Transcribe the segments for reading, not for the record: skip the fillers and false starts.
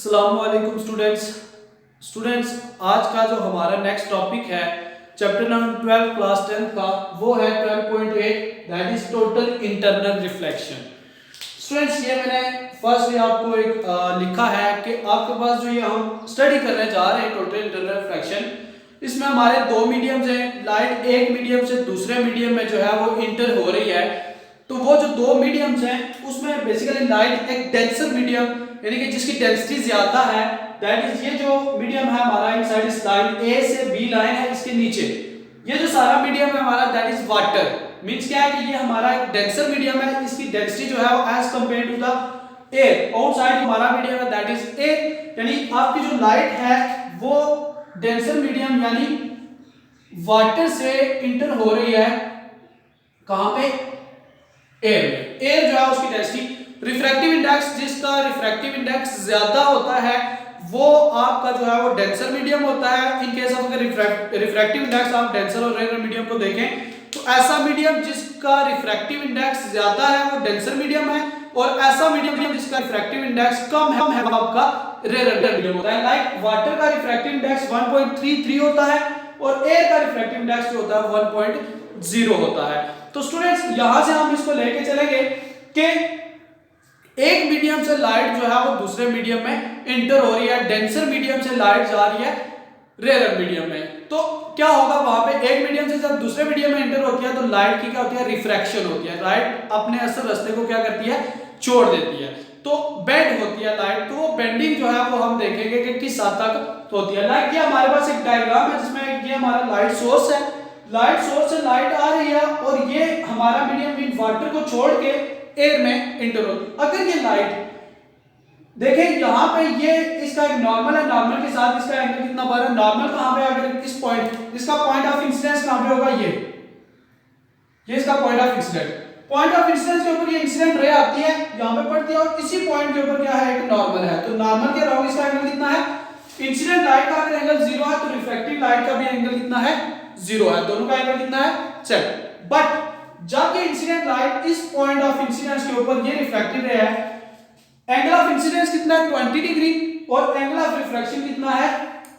अस्सलामुअलैकुम स्टूडेंट्स आज का जो हमारा नेक्स्ट टॉपिक है चैप्टर नंबर 12 क्लास 10 का वो है 12.8 that is total internal reflection. Students ये मैंने फर्स्ट आपको एक लिखा है कि आपके पास जो ये हम स्टडी करने जा रहे हैं टोटल इंटरनल रिफ्लेक्शन, इसमें हमारे दो मीडियम्स हैं। लाइट एक मीडियम से दूसरे मीडियम में जो है वो इंटर हो रही है, तो वो जो दो मीडियम्स हैं उसमें बेसिकली लाइट एक डेंसर मीडियम यानी कि जिसकी डेंसिटी ज्यादा है, दैट इज ये जो मीडियम है हमारा इनसाइड इस लाइन ए से बी लाइन है इसके नीचे, ये जो सारा मीडियम है हमारा दैट इज वाटर। मींस क्या है कि ये हमारा एक डेंसर मीडियम है, इसकी डेंसिटी जो है वो as compare to the air outside हमारा मीडियम है दैट इज एयर। यानी आपकी जो लाइट है वो डेंसर मीडियम यानी वाटर से इंटर हो रही है कहां पे, एयर में। एयर जो है उसकी डेंसिटी, रिफ्रैक्टिव इंडेक्स जिसका रिफ्रैक्टिव इंडेक्स ज्यादा होता है वो आपका जो है वो डेंसर मीडियम होता है। इन केस ऑफ अगर रिफ्रैक्टिव इंडेक्स आप डेंसर और रेयर मीडियम को देखें तो ऐसा मीडियम जिसका रिफ्रैक्टिव इंडेक्स ज्यादा है वो डेंसर मीडियम है, और ऐसा मीडियम जिसका रिफ्रैक्टिव इंडेक्स कम है वो आपका रेयर मीडियम होता है। लाइक वाटर का रिफ्रैक्टिव इंडेक्स 1.33 होता है और एयर का रिफ्रैक्टिव इंडेक्स जो होता है 1.0 होता है। तो स्टूडेंट्स यहां से हम इसको लेके चलेंगे कि एक मीडियम से लाइट जो है वो दूसरे मीडियम में इंटर हो रही है, डेंसर मीडियम से लाइट जा रही है रेयर मीडियम में, तो क्या होगा वहां पे एक मीडियम से जब दूसरे मीडियम में इंटर होती है तो लाइट की क्या होती है, रिफ्रैक्शन होती है। लाइट अपने असल रास्ते को क्या करती है, छोड़ देती है, तो बेंड होती है लाइट। तो वो बेंडिंग जो है वो हम देखेंगे कि किस हद तक होती है। लाइक ये हमारे पास एक डायग्राम है जिसमें ये हमारा लाइट सोर्स है, लाइट सोर्स से लाइट आ रही है और ये हमारा मीडियम मीन वाटर को छोड़ के एयर में इंटर हो। अगर ये लाइट देखें यहाँ पे ये इसका एक नॉर्मल है, नॉर्मल के साथ इसका एंगल कितना बढ़ रहा है, नॉर्मल कहां पे, अगर इस पॉइंट इसका पॉइंट ऑफ इंसिडेंस कहां पे होगा, ये इसका point of incidence, point of incidence के ऊपर ये इंसिडेंट रे आती है यहाँ पे पड़ती है और इसी पॉइंट के ऊपर क्या है, एक नॉर्मल है। तो नॉर्मल के अराउंड इसका एंगल कितना है, इंसिडेंट लाइट का अगर एंगल 0 है तो रिफ्लेक्टिव लाइट का भी एंगल कितना है, 0 है, दोनों का एंगल कितना है, चेक। बट जब ये इंसिडेंट लाइट इस पॉइंट ऑफ इंसिडेंस के ऊपर ये रिफ्लेक्टिव रे है, एंगल ऑफ इंसिडेंस कितना है 20 डिग्री और एंगल ऑफ रिफ्लेक्शन कितना है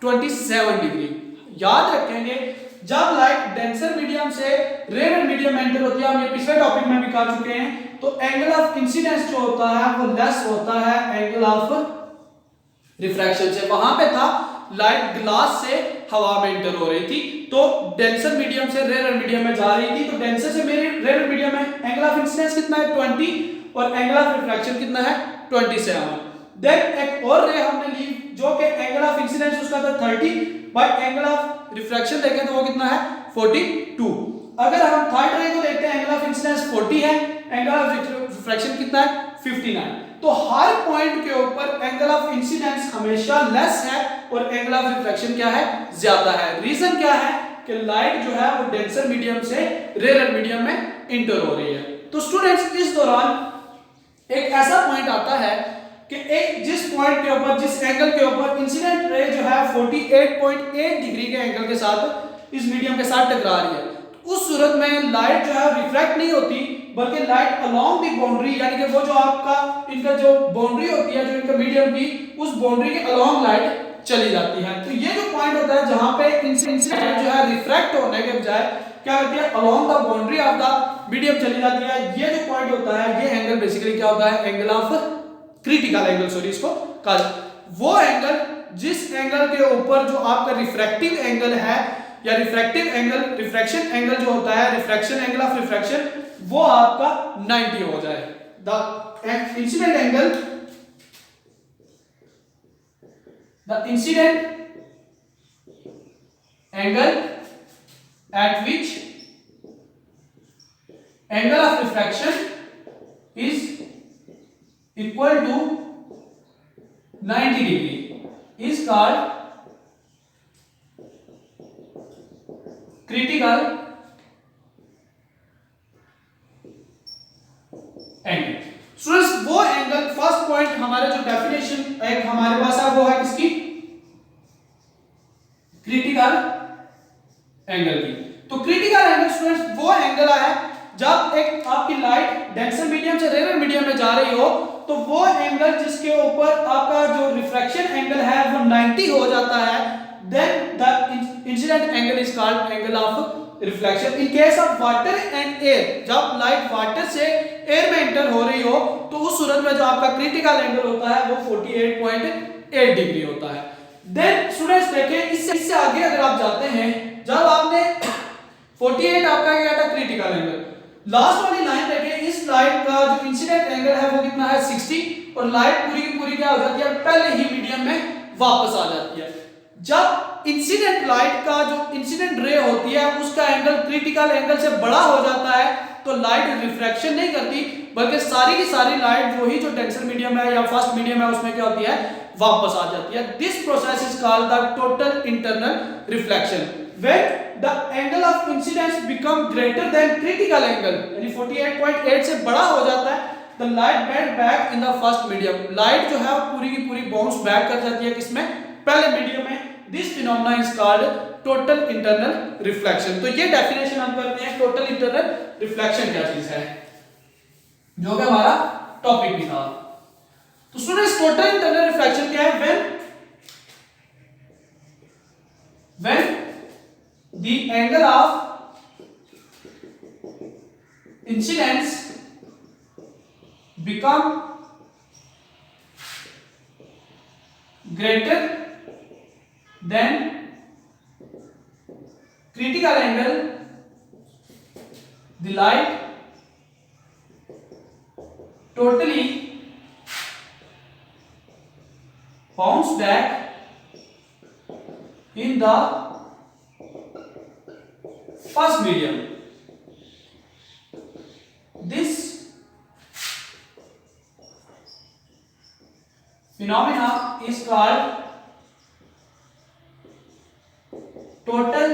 27 डिग्री। याद रखेंगे जब लाइट डेंसर मीडियम से रेयर मीडियम में एंटर होती है, हम ये पिछले टॉपिक में भी कर चुके हैं, तो एंगल ऑफ इंसिडेंस जो होता है वो लेस होता है एंगल ऑफ रिफ्रैक्शन से। वहां पे था लाइट ग्लास से हवा में इंटर हो रही थी, तो डेंसर मीडियम से रेयर मीडियम में जा रही थी, तो डेंसर से रेयर मीडियम में एंगल ऑफ इंसिडेंस कितना है 20 और एंगल ऑफ रिफ्रैक्शन कितना है 27। देन एक और रे हमने ली जो कि एंगल ऑफ इंसिडेंस उसका था 30 बट एंगल ऑफ रिफ्रैक्शन देखें तो वो कितना है 42। अगर हम थर्ड रे को देखते हैं एंगल ऑफ इंसिडेंस 40 है, एंगल ऑफ रिफ्रैक्शन कितना है 59। तो हर पॉइंट के ऊपर एंगल ऑफ इंसिडेंस हमेशा लेस है और एंगल ऑफ रिफ्लेक्शन क्या है, ज्यादा है। रीजन क्या है कि लाइट जो है वो डेंसर मीडियम से रेयर मीडियम में इंटर हो रही है। तो स्टूडेंट्स इस दौरान एक ऐसा पॉइंट आता है कि एक जिस पॉइंट के ऊपर, जिस एंगल के ऊपर इंसिडेंट रे जो है 48.8 डिग्री के एंगल के साथ इस मीडियम के साथ टकरा रही है, उस सूरत में लाइट जो है रिफ्रैक्ट नहीं होती बल्कि लाइट अलोंग दी बाउंड्री, यानी कि वो जो आपका इनका जो बाउंड्री होती है जो इनका मीडियम की, उस बाउंड्री के अलोंग लाइट चली जाती है। तो ये जो पॉइंट होता है जहां पे इंसिडेंट जो है रिफ्रैक्ट होने के बजाय क्या करती है, along the boundary of the medium चली जाती है। ये जो पॉइंट होता है ये एंगल बेसिकली क्या होता है, angle of critical angle, sorry इसको वो एंगल जिस एंगल के ऊपर जो आपका रिफ्रैक्टिव एंगल है या रिफ्रैक्टिव एंगल, रिफ्रैक्शन एंगल जो होता है, रिफ्रैक्शन एंगल ऑफ रिफ्रैक्शन वो आपका 90 हो जाए। The incident angle, the incident angle at which angle of refraction is equal to 90 degree is called critical angle. Students वो एंगल, फर्स्ट पॉइंट हमारा जो डेफिनेशन एक हमारे पास है वो है किसकी, क्रिटिकल एंगल की। तो क्रिटिकल एंगल स्टूडेंट्स वो एंगल है जब एक आपकी लाइट डेंसर मीडियम से रेयर मीडियम में जा रही हो, तो वो एंगल जिसके ऊपर आपका जो रिफ्रैक्शन एंगल है वो 90 हो जाता है, then the incident angle is called angle of reflection. In case of water and air, जब लाइट वाटर से एयर में एंटर हो रही हो तो उस सूरत में जो आपका क्रिटिकल एंगल होता है वो 48.8 डिग्री होता है। देन स्टूडेंट्स देखें, इससे आगे अगर आप जाते हैं, जब आपने 48 आपका क्या था क्रिटिकल एंगल, लास्ट वाली लाइन देखें, इस लाइट का जो इंसिडेंट एंगल है वो कितना है 60, और लाइट पूरी की पूरी क्या हो जाती है पहले ही मीडियम में वापस आ जाती है। जब इंसिडेंट लाइट का जो इंसिडेंट रे होती है उसका एंगल क्रिटिकल एंगल से बड़ा हो जाता है तो लाइट रिफ्रैक्शन नहीं करती, बल्कि सारी की सारी लाइट वही जो डेंसर मीडियम है या फर्स्ट मीडियम है उसमें क्या होती है वापस आ जाती है। This process is called the total internal reflection. When the angle of incidence become greater than critical angle, यानी 48.8 से बड़ा हो जाता है, the light bend back in the first medium, light जो है पूरी की पूरी बाउंस बैक कर जाती है किसमें पहले मीडियम में। This phenomena is called total internal reflection। तो ये डेफिनेशन हम करते हैं टोटल इंटरनल रिफ्लेक्शन क्या चीज है, जो कि हमारा टॉपिक भी था। तो स्टूडेंट्स टोटल इंटरनल रिफ्लेक्शन क्या है, when the angle of incidence become greater than critical angle, the light totally bounce back in the first medium. This phenomena is called total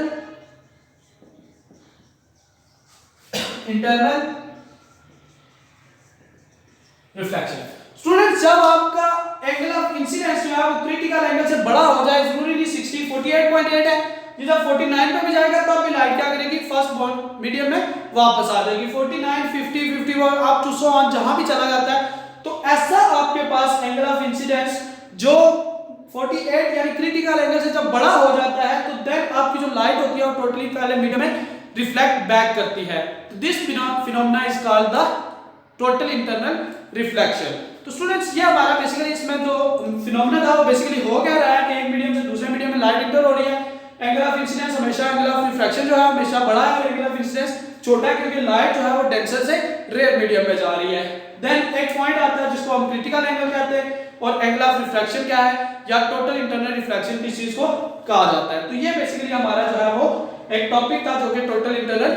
internal reflection. Students जब आपका angle of incidence जो है वो critical angle से बड़ा हो जाए, जरूरी नहीं 60, 48.8 है, जब 49 पे भी जाएगा तब भी लाइट क्या करेगी फर्स्ट मीडियम में वापस आ जाएगी। 49, 50, 51 अप टू सो ऑन जहां भी चला जाता है। तो ऐसा आपके पास एंगल ऑफ इंसिडेंस जो 48 यानी क्रिटिकल एंगल से जब बड़ा हो जाता है तो देन आपकी जो लाइट होती है वो टोटली पहले मीडियम में रिफ्लेक्ट बैक करती है। This phenomena is called the total internal reflection. तो स्टूडेंट्स ये हमारा बेसिकली इसमें जो फिनोमेना था वो बेसिकली हो क्या रहा है कि एक मीडियम से दूसरे मीडियम में लाइट इंटर हो रही है, एंगल ऑफ इंसिडेंस हमेशा एंगल ऑफ रिफ्रैक्शन जो है हमेशा बड़ा है और एंगल ऑफ इंसिडेंस छोटा है क्योंकि लाइट जो है वो डेंसर से रेयर मीडियम में जा रही है। देन एक पॉइंट आता है जिसको हम क्रिटिकल एंगल कहते हैं, और एंगल ऑफ रिफ्रैक्शन क्या है या टोटल इंटरनल रिफ्लेक्शन किस चीज को कहा जाता है। तो ये बेसिकली हमारा जो है वो एक टॉपिक था जो कि टोटल इंटरनल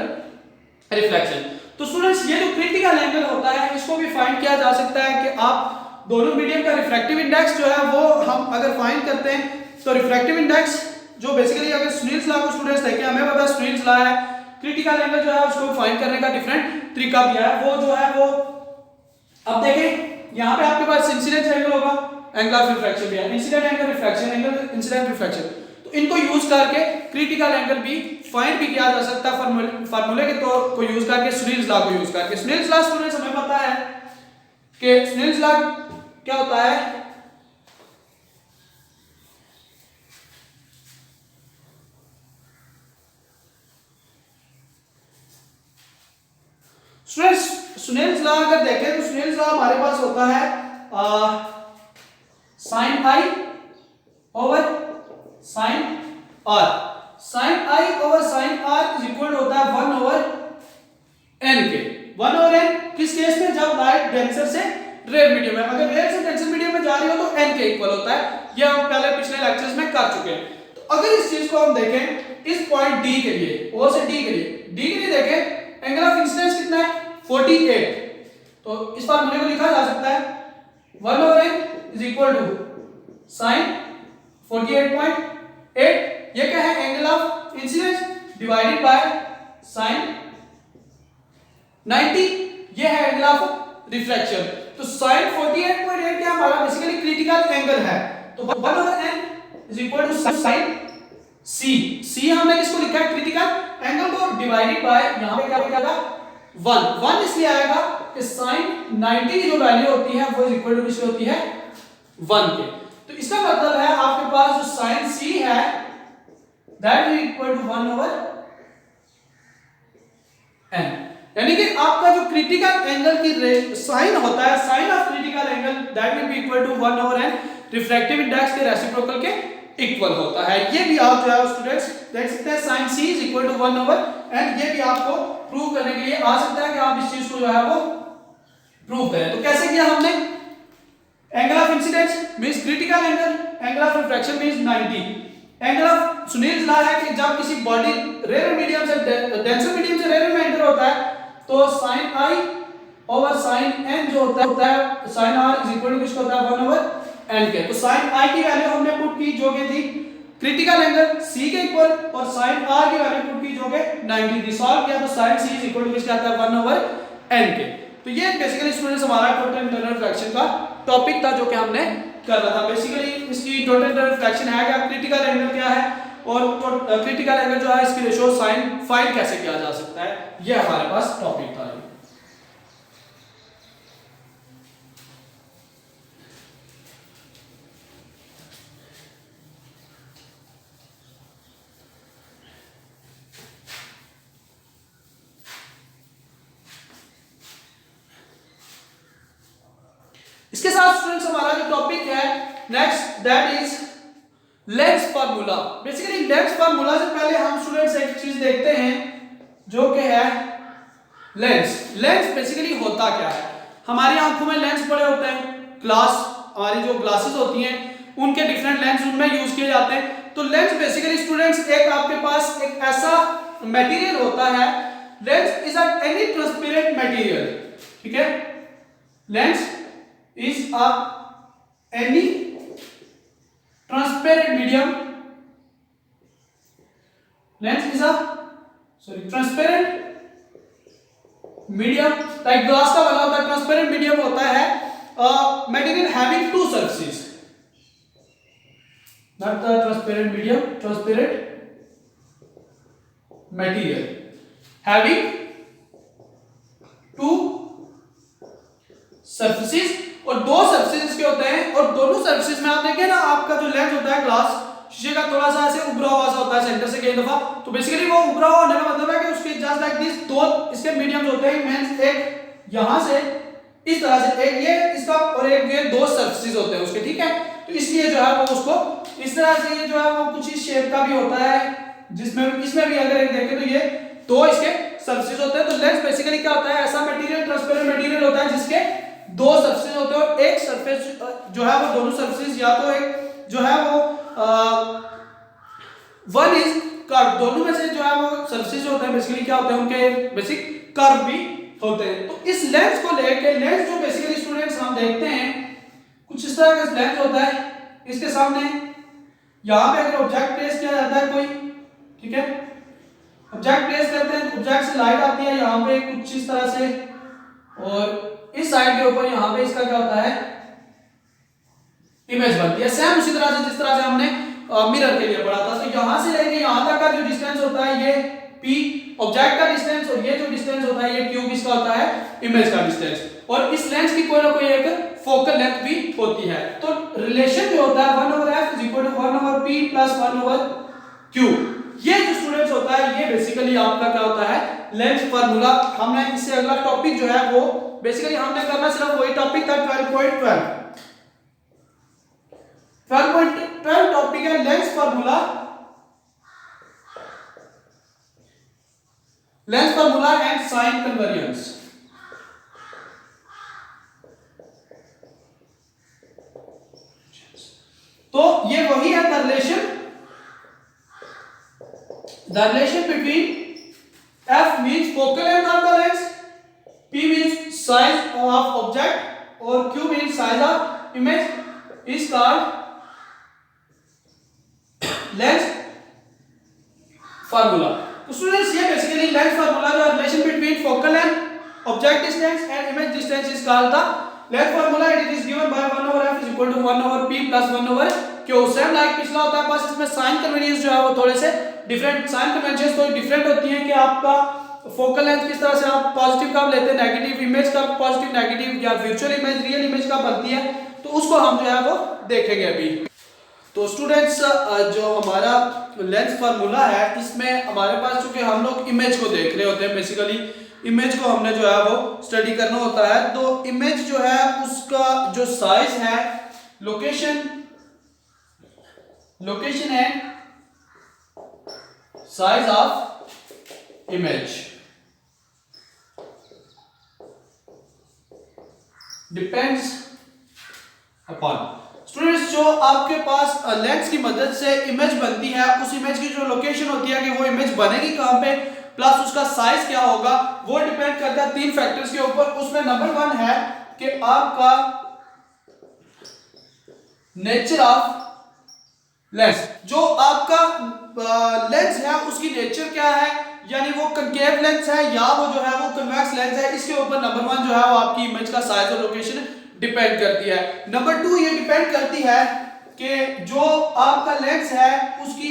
रिफ्लेक्शन। तो स्टूडेंट्स ये जो क्रिटिकल एंगल होता है इसको भी फाइंड किया जा सकता है कि आप दोनों मीडियम का रिफ्रैक्टिव इंडेक्स जो है वो हम अगर फाइंड करते हैं तो रिफ्रैक्टिव इंडेक्स जो बेसिकली अगर स्नेल्स लॉ को स्टूडेंट्स देखें, हमें पता है स्नेल्स लॉ है, क्रिटिकल एंगल जो है उसको फाइंड करने का डिफरेंट तरीका भी है। वो जो है वो अब देखें यहाँ पे आपके पास इंसिडेंट एंगल होगा, एंगल ऑफ रिफ्रैक्शन भी है, incident angle refraction angle incident refraction, तो इनको यूज करके क्रिटिकल एंगल भी फाइंड भी किया जा सकता है फार्मूले के तौर को यूज करके, स्नेल्स लॉ को यूज करके। स्नेल्स लॉ स्टूडेंट्स हमें पता है कि स्नेल्स लॉ क्या होता है, स्टूडेंट्स स्नेल्स लॉ अगर देखें तो स्नेल्स लॉ हमारे पास होता है sine i over sine r. Sine i over sine r is equal होता है 1 ओवर एन के। 1 ओवर एन किस केस में, जब लाइट डेंसर से रेयर मीडियम में, अगर रेयर से डेंसर मीडियम में जा रही हो तो एन के इक्वल होता है। ये हम पहले पिछले लेक्चर्स में कर चुके हैं। तो अगर इस चीज को हम देखें इस पॉइंट डी के लिए, ओ से डी के लिए देखें एंगल ऑफ इंसिडेंस कितना है 48, तो इस फार्मूले को लिखा जा सकता है 1 over n is equal to sine 48.8, ये क्या है angle of incidence divided by sine 90, ये है एंगल ऑफ रिफ्रैक्शन। तो साइन 48.8 क्या हमारा बेसिकली क्रिटिकल एंगल है, तो 1 over n is equal to sine c हमने किसको लिखा है क्रिटिकल एंगल को, डिवाइडेड बाय यहां पे क्या लिखा 1 इसलिए आएगा कि sin 90 की जो वैल्यू होती है वो इज इक्वल टू किसकी होती है 1 के। तो इसका मतलब है आपके पास जो साइन सी है that is equal to 1 over n, यानी कि आपका जो क्रिटिकल एंगल की साइन होता है, sine of critical angle that will be equal to 1 over n refractive index के रेसिप्रोकल के इक्वल होता है। ये भी आप जो है स्टूडेंट्स देख सकते हैं sine c is equal to 1 over n. ये भी आपको प्रूव करने के लिए आ सकता है कि आप इस चीज को जो है वो प्रूव करें। तो कैसे किया हमने, angle of incidence means critical angle, angle of refraction means 90, angle of Snell law है कि जब किसी बॉडी रेयर मीडियम से डेंसर मीडियम से रेयर में एंटर होता है तो sin i over sin n जो होता है sin r is equal to किसका होता है 1 ओवर n के। तो sin i की वैल्यू हमने पुट की जो कि थी क्रिटिकल एंगल c के इक्वल और sin r की वैल्यू पुट की जो कि 90 थी। सॉल्व किया तो sin c is equal to किसका आता है 1 ओवर n के। तो ये बेसिकली स्टूडेंट्स हमारा टोटल इंटरनल रिफ्रैक्शन का टॉपिक था जो कि हमने कर रहा था। बेसिकली इसकी टोटल इंटरनल रिफ्रैक्शन है क्या, क्रिटिकल एंगल क्या है और क्रिटिकल एंगल जो है इसकी रेशियो साइन फाइंड कैसे किया जा सकता है, ये हमारे पास टॉपिक था। इसके साथ स्टूडेंट्स हमारा जो टॉपिक है next that is lens formula. Basically lens formula से पहले हम स्टूडेंट्स एक चीज देखते हैं जो कि है लेंस। लेंस बेसिकली होता क्या है, हमारी आंखों में लेंस पड़े होते हैं, ग्लास हमारी जो ग्लासेस होती हैं उनके डिफरेंट लेंस उनमें यूज किए जाते हैं। तो लेंस बेसिकली स्टूडेंट्स एक आपके पास एक ऐसा मटेरियल होता है, lens is any transparent material, ठीक है, lens is a any transparent medium, lens is a transparent medium like glass का बना होता है, transparent medium होता है material having two surfaces, not the transparent medium, transparent material having two surfaces और दो सर्फेसेस के होते हैं और दोनों सर्फेसेस में आप देखें ना आपका जो लेंस होता है ग्लास शीशे का थोड़ा सा ऐसे उभरा हुआ सा होता है सेंटर से कई दफा। तो बेसिकली वो उभरा हुआ होने का मतलब है कि उसके जस्ट लाइक दिस दो इसके मीडियम्स होते हैं, मींस एक यहां से इस तरह से एक ये इसका और एक ये दो सर्फेसेस होते हैं उसके, ठीक है। तो इसलिए जो है वो उसको इस तरह से ये जो है वो कुछ इस शेप का भी होता है जिसमें इसमें भी अगर एक देखें तो ये दो इसके सर्फेसेस होते हैं। तो लेंस बेसिकली क्या होता है, ऐसा मटेरियल ट्रांसपेरेंट मटेरियल होता है जिसके दो सरफेस होते हैं और एक सरफेस जो है वो दोनों सरफेस या तो एक जो है वो वन इज कर्व, दोनों में से जो है वो सरफेस होते हैं बेसिकली क्या होते हैं उनके बेसिक कर्व भी होते हैं। तो इस लेंस को लेके लेंस जो बेसिकली स्टूडेंट्स हम देखते हैं कुछ इस तरह का लेंस होता है, इसके सामने यहाँ पे अगर ऑब्जेक्ट प्लेस किया जाता है कोई, ठीक है, ऑब्जेक्ट प्लेस करते हैं तो ऑब्जेक्ट से लाइट आती है यहाँ पे कुछ इस तरह से और इस साइड के ऊपर यहाँ पे इसका क्या होता है इमेज बनती है, सेम उसी तरह से जिस तरह से हमने मिरर के लिए पढ़ा था। तो यहाँ से लेके यहाँ तक का जो डिस्टेंस होता है ये p ऑब्जेक्ट का डिस्टेंस और ये जो डिस्टेंस होता है ये q किसका होता है इमेज का डिस्टेंस, और इस लेंस की कोई ना कोई एक फोकल लेंथ भी होती है। तो रिलेशन जो होता है 1/f = 1/p + 1/q, ये जो स्टूडेंट्स होता है ये बेसिकली आपका क्या होता है लेंस फार्मूला। हमने इससे अगला टॉपिक जो है वो बेसिकली हमने करना सिर्फ वही टॉपिक था 12.12 टॉपिक है lens formula, lens formula and sign convergence. तो ये वही है the relation between f means focal length of the lens, p means size of object और q means size of image is called lens formula. तो students ये basically lens formula जो relation between focal length object distance and image distance is called the lens formula. It is given by 1/f = 1/p + 1/q। Same like पिछला होता है, बस इसमें sign convergence जो है वो थोड़े से डिफरेंट, साइन कन्वर्जेंस तो डिफरेंट होती है कि आपका फोकल लेंथ किस तरह से आप पॉजिटिव कब लेते हैं, नेगेटिव इमेज कब पॉजिटिव नेगेटिव या वर्चुअल इमेज रियल इमेज कब बनती है, तो उसको हम जो है वो देखेंगे अभी। तो स्टूडेंट्स जो हमारा लेंस फार्मूला है इसमें हमारे पास, चूंकि हम लोग इमेज को देख रहे होते हैं, बेसिकली इमेज को हमने जो है वो स्टडी करना होता है। तो इमेज जो है उसका जो साइज है, लोकेशन है size of image depends upon. Students जो आपके पास लेंस की मदद से इमेज बनती है, उस इमेज की जो लोकेशन होती है कि वो इमेज बनेगी कहां पे, प्लस उसका साइज क्या होगा, वो डिपेंड करता है 3 फैक्टर्स के ऊपर। उसमें नंबर 1 है कि आपका नेचर ऑफ लेंस। जो आपका लेंस है उसकी नेचर क्या है, यानी वो कनकेव लेंस है या वो जो है वो कन्वेक्स लेंस है, इसके ऊपर नंबर 1 जो है वो आपकी इमेज का साइज और लोकेशन डिपेंड करती है। नंबर 2 ये डिपेंड करती है कि जो आपका लेंस है उसकी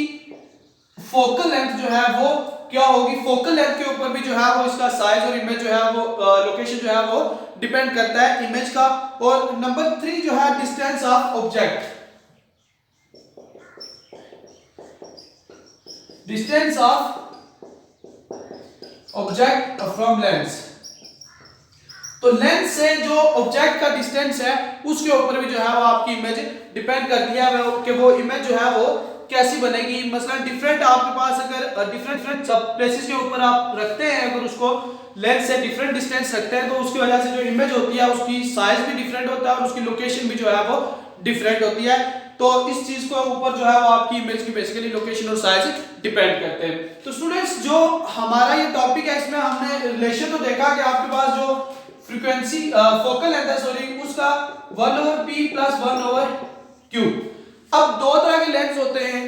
फोकल लेंथ जो है वो क्या होगी। फोकल लेंथ के ऊपर भी जो है वो इसका साइज और इमेज जो है वो लोकेशन जो है वो डिपेंड करता है इमेज का। और नंबर 3 जो है distance of object, distance of object from lens. तो लेंस से जो ऑब्जेक्ट का डिस्टेंस है उसके ऊपर भी जो है वो आपकी इमेज डिपेंड करती है कि वो इमेज जो है वो कैसी बनेगी। मसलन डिफरेंट आपके पास अगर डिफरेंट प्लेसेस के ऊपर आप रखते हैं, अगर उसको लेंस से डिफरेंट डिस्टेंस रखते हैं तो उसकी वजह से जो इमेज होती है उसकी साइज भी डिफरेंट होता है और उसकी लोकेशन भी जो है वो डिफरेंट होती है। तो इस चीज को ऊपर जो है वो आपकी इमेज की बेसिकली लोकेशन और साइज डिपेंड करते हैं। तो स्टूडेंट्स जो हमारा ये टॉपिक है इसमें हमने रिलेशन तो देखा कि आपके पास जो फ्रीक्वेंसी फोकल लेंथ है सॉरी उसका 1/p + 1/q। अब दो तरह के लेंस होते हैं,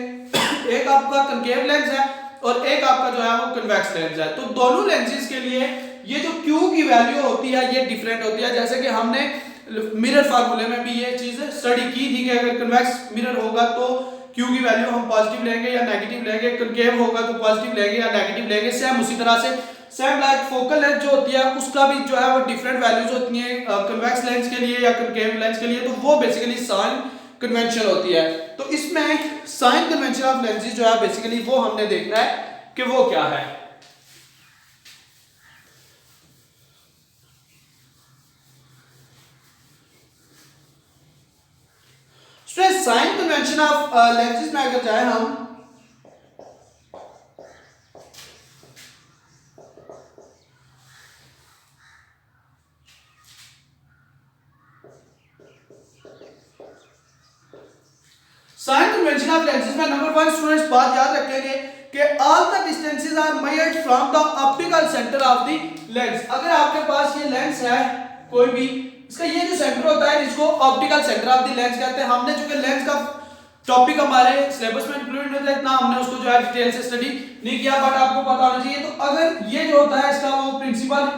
एक आपका कनकेव लेंस है और एक आपका जो है वो कन्वेक्स लेंस है। तो दोनों लेंसेज के लिए ये जो q की वैल्यू होती है ये डिफरेंट होती है। जैसे कि हमने मिरर फार्मूले में भी ये चीज स्टडी की थी कि अगर कन्वेक्स मिरर होगा तो q की वैल्यू हम पॉजिटिव लेंगे या नेगेटिव लेंगे, कनकेव होगा तो पॉजिटिव लेंगे या नेगेटिव लेंगे। सेम उसी तरह से सेम लाइक फोकल लेंथ जो होती है उसका भी जो है वो डिफरेंट वैल्यूज होती हैं कन्वेक्स लेंस के लिए या कनकेव लेंस के लिए। तो वो बेसिकली साइन कन्वेंशन होती है। तो इसमें साइन कन्वेंशन ऑफ लेंसेज जो है बेसिकली वो हमने देखना है कि वो क्या है। साइन कन्वेंशन ऑफ लेंसेज में अगर जाए हम, साइन कन्वेंशन ऑफ लेंसेज में नंबर 1 स्टूडेंट्स बात याद रखेंगे कि all the distances are measured from the optical centre of the lens. अगर आपके पास ये लेंस है कोई भी, इसका ये जो सेंटर होता है इसको optical centre of the lens कहते हैं। हमने चूंकि लेंस का टॉपिक हमारे सिलेबस में इंक्लूड नहीं था, इतना हमने उसको जो है डिटेल से स्टडी नहीं किया, बट आपको पता होना चाहिए। तो अगर ये जो होता है इसका वो प्रिंसिपल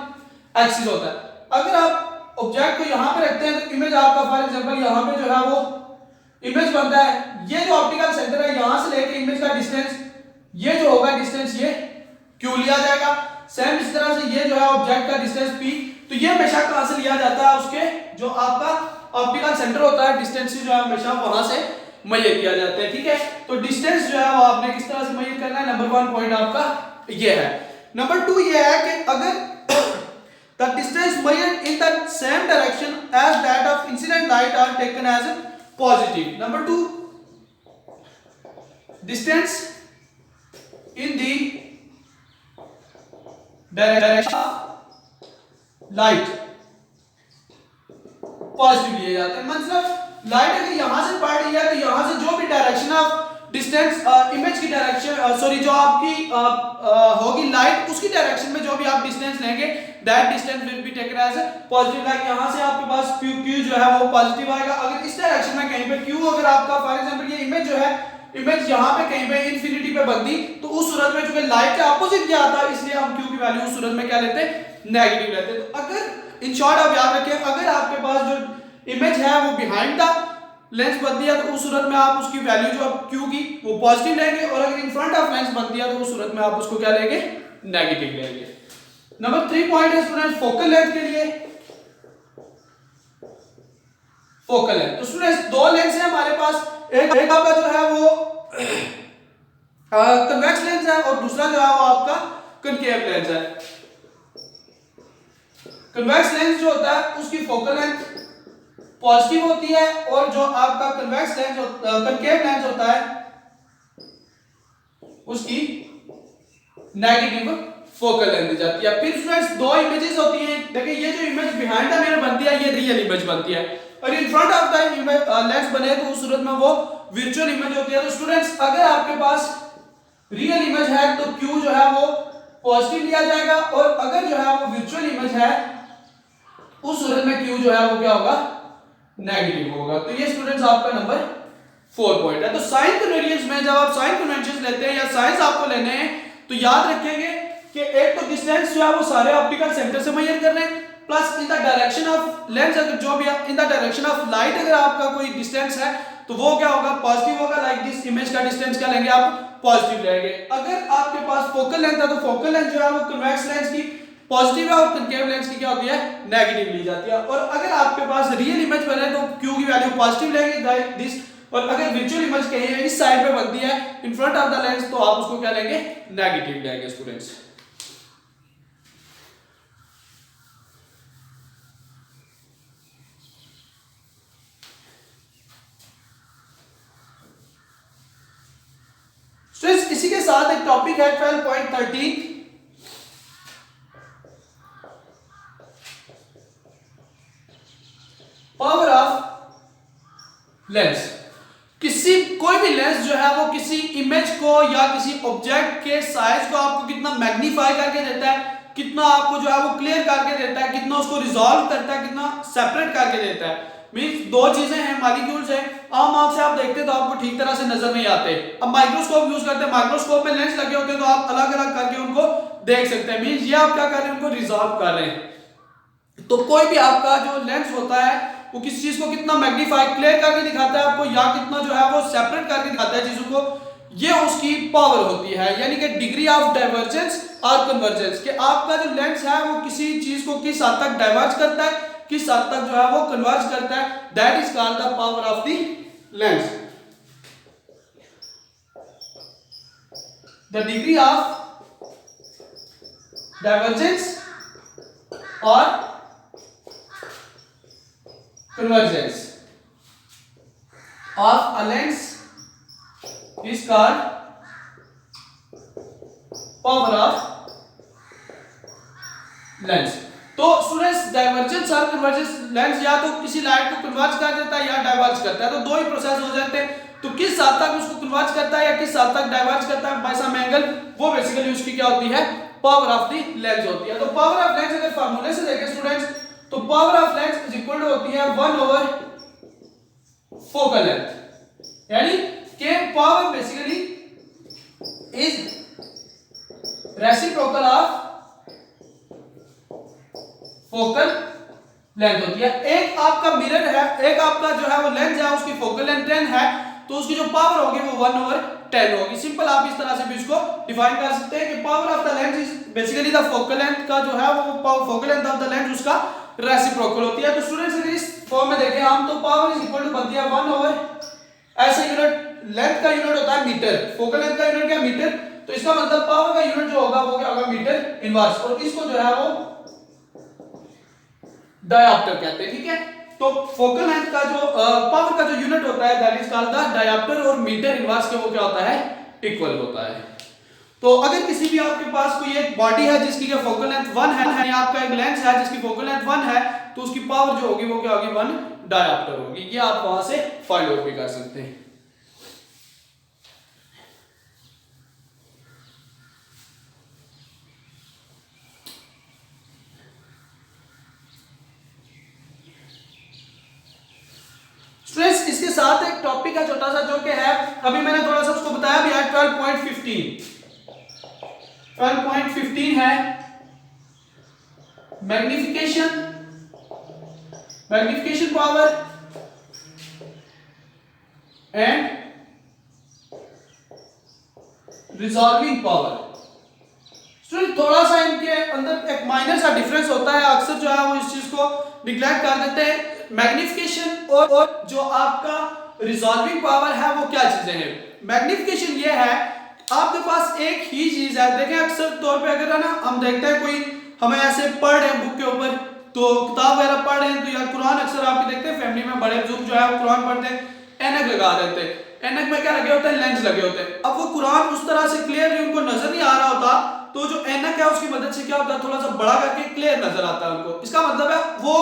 एक्सिस होता है। अगर आप ऑब्जेक्ट को यहाँ पे रखते हैं तो इमेज आपका फॉर एग्जांपल यहाँ पे जो है वो इमेज बनता है। ये जो ऑप्टिकल सेंटर है यहां से लेकर इमेज का डिस्टेंस ये जो होगा डिस्टेंस ये q लिया जाएगा। सेम इस तरह से ये जो है ऑब्जेक्ट का डिस्टेंस p, तो ये हमेशा कहां से लिया जाता है, उसके जो आपका ऑप्टिकल सेंटर होता है डिस्टेंस जो है हमेशा वहां से मेजर किया जाता है। ठीक है, तो डिस्टेंस जो है वो आपने किस तरह से मेजर करना है, नंबर 1 पॉइंट आपका ये है। नंबर 2 ये है कि अगर the distance measured in the same direction as that of incident light are taken as positive. Number 2, distance in the direction of light positive लिए जाते हैं। मतलब लाइट अगर यहां से पड़ रही है तो यहां से जो भी डायरेक्शन ऑफ डिस्टेंस इमेज की डायरेक्शन सॉरी जो आपकी होगी लाइट उसकी डायरेक्शन में जो भी आप डिस्टेंस लेंगे that distance will be taken as positive. Like यहां से आपके पास q जो है वो पॉजिटिव आएगा। अगर इस डायरेक्शन में कहीं पे q अगर आपका फॉर एग्जांपल ये इमेज जो है इमेज यहां पे कहीं पे इंफिनिटी पे बनती तो उस सूरत में चूंकि लाइट के अपोजिट क्या आता है इसलिए हम q की वैल्यू उस सूरत में क्या लेते हैं, नेगेटिव लेते हैं। तो अगर इन शॉर्ट आप याद रखें अगर आपके पास जो इमेज है वो बिहाइंड द लेंस बनती है तो उस सूरत में आप उसकी वैल्यू जो आप q की वो पॉजिटिव लेंगे और अगर इन फ्रंट ऑफ लेंस बनती है तो उस सूरत में आप उसको क्या लेंगे, नेगेटिव लेंगे। नंबर 3 पॉइंट है स्टूडेंट फोकल लेंथ के लिए। Focal length. तो स्टूडेंट्स दो लेंस है हमारे पास, एक आपका जो है वो कन्वेक्स लेंस है और दूसरा जो है वो आपका कनकेव लेंस है। कन्वेक्स लेंस जो होता है उसकी फोकल लेंथ पॉजिटिव होती है और जो आपका कन्वेक्स लेंस कनकेव लेंस होता है उसकी नेगेटिव फोकल लेंथ दी जाती है। फिर स्टूडेंट्स दो इमेजेस होती हैं, देखिए ये जो इमेज बिहाइंड द मिरर बनती है ये रियल इमेज बनती है और in front of the image lens बने तो उस सूरत में वो वर्चुअल इमेज होती है। तो स्टूडेंट्स अगर आपके पास रियल इमेज है तो Q जो है वो पॉजिटिव लिया जाएगा और अगर जो है वो वर्चुअल इमेज है उस सूरत में Q जो है वो क्या होगा, नेगेटिव होगा। तो ये स्टूडेंट्स आपका नंबर 4 पॉइंट है। तो साइन कन्वेनियंस में जब आप साइन कन्वेंशंस लेते हैं या साइंस आपको लेने हैं तो याद रखेंगे कि एक तो डिस्टेंस जो है वो सारे ऑप्टिकल सेंटर से मेजर कर रहे हैं, plus in the direction of lens अगर जो भी in the direction of light अगर आपका कोई डिस्टेंस है तो वो क्या होगा, पॉजिटिव होगा। लाइक दिस इमेज का डिस्टेंस क्या लेंगे आप, पॉजिटिव लेंगे। अगर आपके पास फोकल लेंथ है तो फोकल लेंथ जो है वो कन्वेक्स लेंस की पॉजिटिव है और कनकेव लेंस की क्या होती है, नेगेटिव ली जाती है। और अगर आपके पास रियल इमेज बने तो Q की वैल्यू पॉजिटिव लेंगे लाइक दिस, और अगर वर्चुअल इमेज कहीं इस साइड पे बनती है in front of the lens तो आप उसको क्या लेंगे, नेगेटिव लेंगे स्टूडेंट्स। इसी के साथ एक टॉपिक है 12.13 पावर ऑफ लेंस। किसी कोई भी लेंस जो है वो किसी इमेज को या किसी ऑब्जेक्ट के साइज को आपको कितना मैग्नीफाई करके देता है, कितना आपको जो है वो क्लियर करके देता है, कितना उसको रिजॉल्व करता है, कितना सेपरेट करके देता है। मींस दो चीजें हैं, मॉलिक्यूल्स हैं, आम आंख से आप देखते तो आपको ठीक तरह से नजर नहीं आते। अब माइक्रोस्कोप यूज करते हैं, माइक्रोस्कोप में लेंस लगे होते हैं तो आप अलग अलग करके उनको देख सकते हैं। मींस ये आप क्या कर रहे हैं, उनको रिजॉल्व कर रहे हैं। तो कोई भी आपका जो लेंस होता है वो किसी चीज को कितना मैग्नीफाई क्लियर करके दिखाता है आपको या कितना जो है वो सेपरेट करके दिखाता है चीजों को, ये उसकी पावर होती है। यानी कि डिग्री ऑफ डाइवर्जेंस और कन्वर्जेंस, कि आपका जो लेंस है वो किसी चीज को किस हद तक डाइवर्ज करता है, किस हद तक जो है वो कन्वर्ज करता है, that is called the power of the lens. The degree of divergence और convergence of a lens is called power of lens। तो स्टूडेंट्स डाइवर्जेंस और कन्वर्जेंस, लेंस या तो किसी लाइट को कन्वर्ज कर देता है या डाइवर्ज करता है, तो दो ही प्रोसेस हो जाते हैं। तो किस हद तक उसको कन्वर्ज करता है या किस हद तक डाइवर्ज करता है बाय सम एंगल, वो बेसिकली उसकी क्या होती है, पावर ऑफ द लेंस होती है। तो पावर ऑफ लेंस अगर फार्मूले से देखें स्टूडेंट्स तो power of lens is equal to होती है 1 ओवर फोकल लेंथ, यानी कि power basically is reciprocal of focal length होती है। एक आपका मिरर है, एक आपका जो है वो लेंस है, उसकी फोकल लेंथ 10 है तो उसकी जो पावर होगी वो 1 ओवर 10 होगी। सिंपल आप इस तरह से भी इसको डिफाइन कर सकते हैं कि power of the lens is basically the focal length का जो है वो focal length of the lens उसका रेसिप्रोकल होती है। तो स्टूडेंट्स अगर इस फॉर्म में देखें हम तो पावर इज इक्वल टू बनती है 1 ओवर, ऐसे यूनिट लेंथ का यूनिट होता है मीटर, फोकल लेंथ का यूनिट क्या मीटर, तो इसका मतलब पावर का यूनिट जो होगा वो क्या होगा, मीटर इनवर्स, और इसको जो है वो डायोप्टर कहते हैं। ठीक है, तो फोकल लेंथ का जो पावर का जो यूनिट होता है that is called the dioptre, और मीटर इनवर्स के वो क्या होता है, इक्वल होता है। तो अगर किसी भी आपके पास कोई एक बॉडी है जिसकी क्या फोकल लेंथ 1 है, या आपका एक लेंस है जिसकी फोकल लेंथ 1 है, तो उसकी पावर जो होगी वो क्या होगी, 1 डायोप्टर होगी। ये आप वहां से फाइंड आउट भी कर सकते हैं। स्टूडेंट्स इसके साथ एक टॉपिक है छोटा सा जो कि है, अभी मैंने थोड़ा सा उसको बताया भी है, 12.15 है magnification power and resolving power. Student थोड़ा सा इनके अंदर एक माइनर सा डिफरेंस होता है, अक्सर जो है वो इस चीज को निग्लेक्ट कर देते हैं। मैग्निफिकेशन और जो आपका रिजॉल्विंग पावर है वो क्या चीजें हैं। मैग्निफिकेशन ये है आपके पास एक ही चीज है। देखें अक्सर तौर पे अगर है ना हम देखते हैं कोई हमें ऐसे पढ़ रहे हैं बुक के ऊपर, तो किताब वगैरह पढ़ रहे हैं तो या कुरान अक्सर आप देखते हैं फैमिली में बड़े बुजुर्ग जो है वो कुरान पढ़ते हैं, ऐनक लगा देते हैं। ऐनक में क्या लगे होते हैं, लेंस लगे होते हैं। अब वो कुरान उस तरह से क्लियरली उनको नजर नहीं आ रहा होता, तो जो ऐनक है उसकी मदद से क्या होता है, थोड़ा सा बड़ा करके क्लियर नजर आता है उनको। इसका मतलब है वो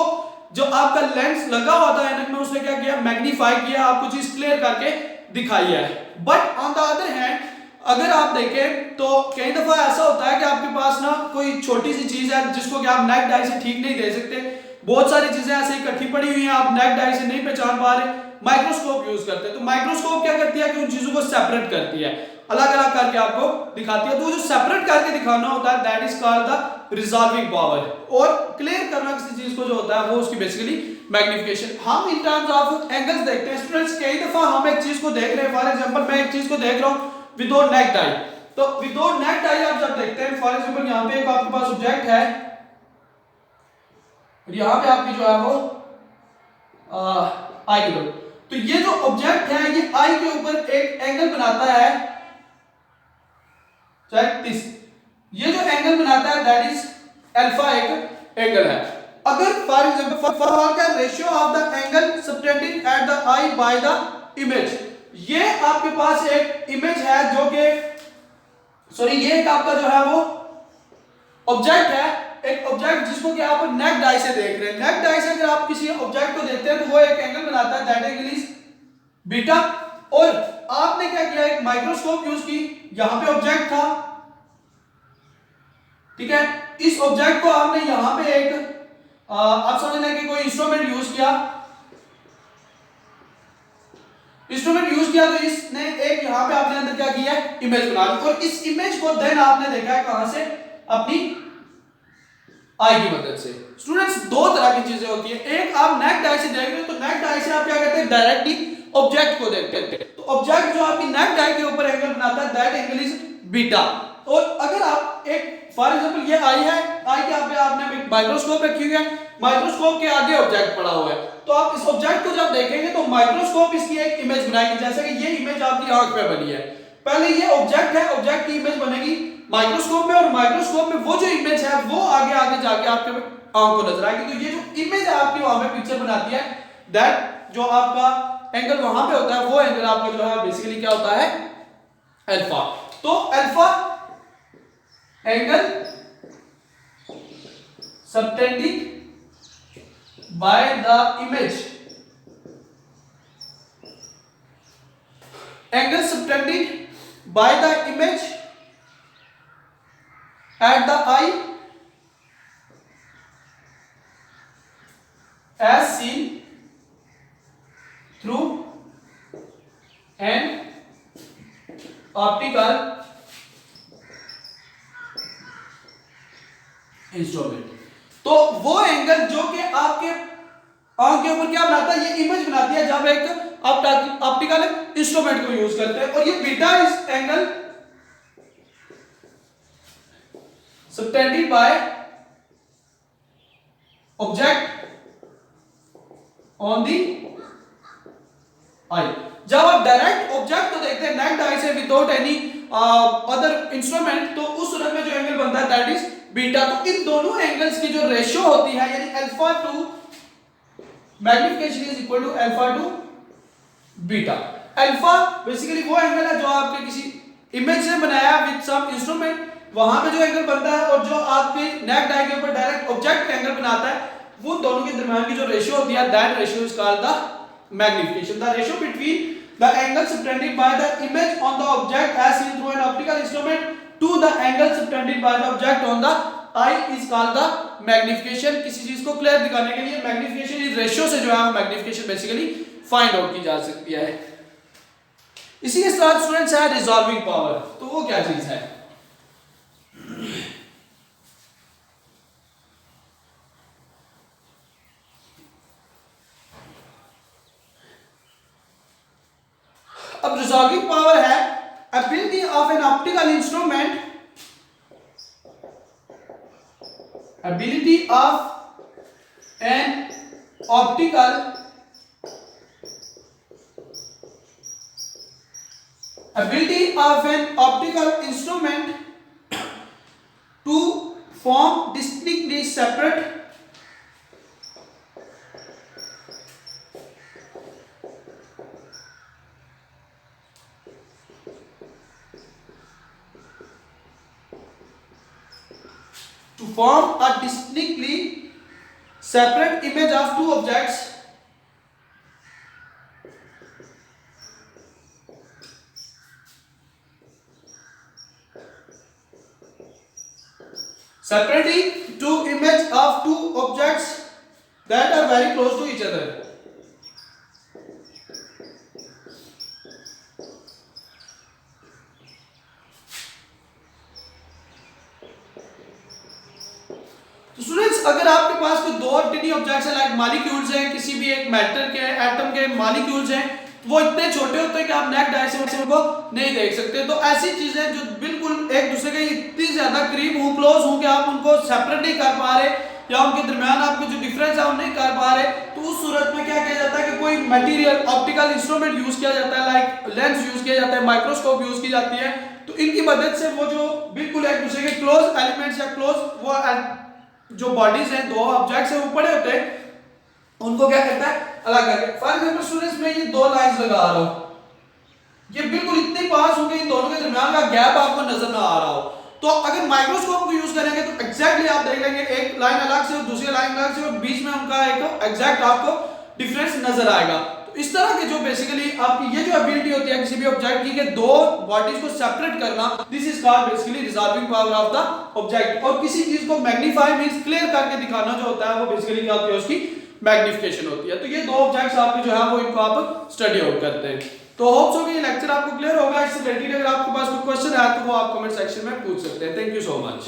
जो आपका लेंस लगा हुआ था ऐनक में, उसने क्या किया, मैग्नीफाई किया, आपको चीज क्लियर करके दिखाई है। But on the other hand अगर आप देखें तो कई दफा ऐसा होता है कि आपके पास ना कोई छोटी सी चीज है जिसको कि आप नेक्ड आई से ठीक नहीं दे सकते। बहुत सारी चीजें ऐसे इकट्ठी पड़ी हुई हैं, आप नेक्ड आई से नहीं पहचान पा रहे, माइक्रोस्कोप यूज करते हैं। तो माइक्रोस्कोप क्या करती है कि उन चीजों को सेपरेट करती है, अलग अलग करके आपको दिखाती है। तो जो सेपरेट करके दिखाना होता है that is called the resolving power, और क्लियर करना किसी चीज को जो होता है वो उसकी बेसिकली मैग्निफिकेशन। हम इन टर्म्स ऑफ एंगल्स देखते हैं स्टूडेंट्स। कई दफा हम एक चीज को देख रहे हैं, फॉर एग्जांपल मैं एक चीज को देख रहा हूं विदाउट नेक्ड आई, तो विदाउट नेक्ड आई आप जब देखते हैं, फॉर एग्जांपल यहां पे एक आपके पास ऑब्जेक्ट है, यहां पे आपकी जो है वो आई के ऊपर, तो ये जो ऑब्जेक्ट है ये आई के ऊपर एक एंगल बनाता है, चेक दिस, ये जो एंगल बनाता है दैट इज अल्फा एक एंगल है। अगर for example for the ratio of the angle subtending at the I by the image, ये आपके पास एक इमेज है जो कि ये एक आपका जो है वो ऑब्जेक्ट है, एक ऑब्जेक्ट जिसको कि आप नेक्ड आई से देख रहे हैं। नेक्ड आई से अगर आप किसी ऑब्जेक्ट को देखते हैं तो वो एक एंगल बनाता है दैट एंगल इज बीटा, और आपने क्या किया, एक माइक्रोस्कोप यूज की, यहां पे ऑब्जेक्ट था, ठीक है, इस ऑब्जेक्ट को आपने यहां पे एक आप समझ लें कि कोई इंस्ट्रूमेंट यूज किया, तो इसने एक यहां पे आपने अंदर क्या किया है, इमेज बना ली, और इस इमेज को देन आपने देखा है कहां से, अपनी आई की मदद से। स्टूडेंट्स दो तरह की चीजें होती है, एक आप नेक्ड आई से देख रहे हो, तो नेक्ड आई से आप क्या करते हैं, डायरेक्टली ऑब्जेक्ट को देखते हैं, तो ऑब्जेक्ट जो आपकी नेक्ड आई के ऊपर एंगल बनाता है दैट एंगल इज बीटा। और अगर आप एक फॉर एग्जांपल ये आई है, आई के पे आपने एक माइक्रोस्कोप रखी हुई है, माइक्रोस्कोप के आगे ऑब्जेक्ट पड़ा हुआ है, तो आप इस ऑब्जेक्ट को जब देखेंगे तो माइक्रोस्कोप इसकी एक इमेज बनाएगी, जैसे कि ये इमेज आपकी आंख पे बनी है, पहले ये ऑब्जेक्ट है, ऑब्जेक्ट की इमेज बनेगी माइक्रोस्कोप में, और माइक्रोस्कोप में वो जो इमेज है वो आगे आगे जाके आपके आंख को नजर आएगी। तो ये जो इमेज है आपकी वहां पे पिक्चर बनाती है, दैट जो आपका एंगल वहां पे होता है वो एंगल आपका जो है बेसिकली क्या होता है, अल्फा। तो alpha angle subtending by the image, angle subtending by the image at the eye as seen through an optical instrument. तो वो एंगल जो कि आपके आंख के ऊपर क्या बनाता है, ये इमेज बनाती है जब एक ऑप्टिकल इंस्ट्रूमेंट को यूज करते हैं, और ये beta is angle subtended by object on the eye. जब आप डायरेक्ट ऑब्जेक्ट को देखते हैं नेक्ड आई से विदाउट एनी अदर इंस्ट्रूमेंट, तो उस सूरत में जो एंगल बनता है दैट इज बीटा। तो इन दोनों एंगल्स की जो रेशियो होती है, यानी alpha to magnification is equal to alpha to beta. Alpha basically वो एंगल है जो आपके किसी इमेज से बनाया विद सम इंस्ट्रूमेंट, वहां पे जो एंगल बनता है, और जो आपके नेक्ड आई के ऊपर डायरेक्ट ऑब्जेक्ट एंगल बनाता है, वो दोनों के दरमियान की जो रेशियो होती है that ratio is called the magnification. The ratio between the angle subtended by the image on the object as seen through an optical instrument to the angle subtended by the object on the eye is called the magnification। किसी चीज को clear दिखाने के लिए magnification इस ratio से जो है मैग्निफिकेशन बेसिकली फाइंड आउट की जा सकती है। इसी के साथ स्टूडेंट्स है रिजॉल्विंग पावर, तो वो क्या चीज है। अब रिजॉल्विंग पावर है ability of an optical instrument, ability of an optical ability of an optical instrument to form distinctly separate image of two objects that are very close to each other. तो students, अगर आपके पास कोई दो टिनी objects हैं, like molecules हैं, किसी भी एक मैटर के एटम के मॉलिक्यूल्स हैं, वो इतने छोटे होते हैं कि आप नेक्ड आई से उनको नहीं देख सकते। तो ऐसी चीजें जो बिल्कुल एक दूसरे के इतनी ज्यादा करीब हो, क्लोज हो कि आप उनको सेपरेट नहीं कर पा रहे या उनके दरमियान आपके जो डिफरेंस है वो नहीं कर पा रहे, तो उस सूरत में क्या किया जाता है कि कोई मटेरियल ऑप्टिकल इंस्ट्रूमेंट यूज किया जाता है, लाइक लेंस यूज किया जाता है, माइक्रोस्कोप यूज की जाती है। तो इनकी मदद से वो जो बिल्कुल एक दूसरे के क्लोज एलिमेंट्स या क्लोज वो जो बॉडीज हैं, दो ऑब्जेक्ट्स हैं वो पड़े होते हैं, उनको क्या करता है अलग करके। फॉर एग्जांपल स्टूडेंट्स, मैं ये दो लाइंस लगा रहा हूं, ये बिल्कुल इतने पास हो गए, इन दोनों के दरमियान का गैप आपको नजर ना आ रहा हो, तो अगर माइक्रोस्कोप को यूज करेंगे तो एग्जैक्टली आप देख लेंगे एक लाइन अलग से और दूसरी लाइन अलग से और बीच में उनका एक एग्जैक्ट आपको डिफरेंस नजर आएगा। तो इस तरह के जो बेसिकली आपकी ये जो एबिलिटी होती है किसी भी ऑब्जेक्ट की, दो बॉडीज को सेपरेट करना, this is called basically resolving power of the object. और किसी चीज को मैग्नीफाई मींस क्लियर करके दिखाना जो होता है वो बेसिकली क्या होती है, उसकी मैग्निफिकेशन होती है। तो ये दो ऑब्जेक्ट्स आपके जो है वो इनको आप स्टडी आउट करते हैं। तो होप सो कि ये लेक्चर आपको क्लियर होगा। इससे रिलेटेड अगर आपके पास कोई क्वेश्चन है तो वो आप कमेंट सेक्शन में पूछ सकते हैं। Thank you so much.